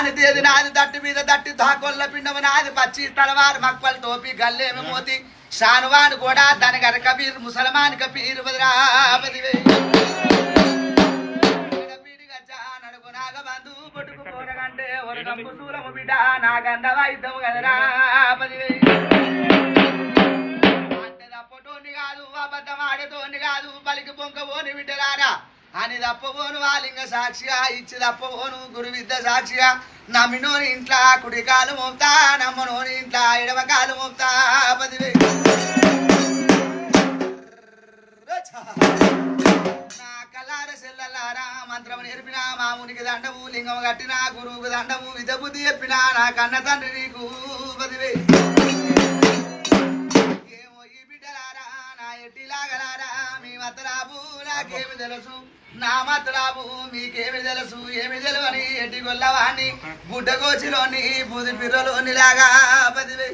దాని తేది నాది దట్టి మీద దట్టి దాకొల్ల పిండము నాది పచ్చి తలవారు మక్పల్ టోపీ గల్లేమి మోతి షానువాను కూడా దాని గర కబీర్ ముసల్మాన్ కబీర్ బద్రాపతి నడుగు నాగబంధు పొట్టుకు పోరగంటే ఒరగంపు సూరము బిడ్డ నా గంధ వాయిద్యము గదరాపతి అంటే తప్పటోని కాదు అబద్ధం ఆడేటోని కాదు పలికి పొంకబోని బిడ్డలారా అని తప్పబోను వాలింగ సాక్షిగా ఇచ్చి తప్పబోను గురు విద్య సాక్షిగా నమ్మినోని ఇంట్లో కుడికాలు మోపుతా నమ్మనోని ఇంట్లో ఎడమకాలు మోపుతా పదివే నా కల్లార సెల్లలారా మంత్రము నేర్పిన మామునికి దండము లింగం కట్టిన గురువుకు దండము విధ బుద్ధి చెప్పిన నా కన్న తండ్రి నీకు పదివే ఏమో ఈ బిడ్డలారా నా ఎట్టిలాగలారా మీ మతలాబు నాకేమి తెలుసు నా మతలాబు మీకేమి తెలుసు ఏమి తెలువని ఎట్టి గొల్లవాణ్ణి బుడ్డగోచిలోని బూది పిర్రలోని లాగా పదివే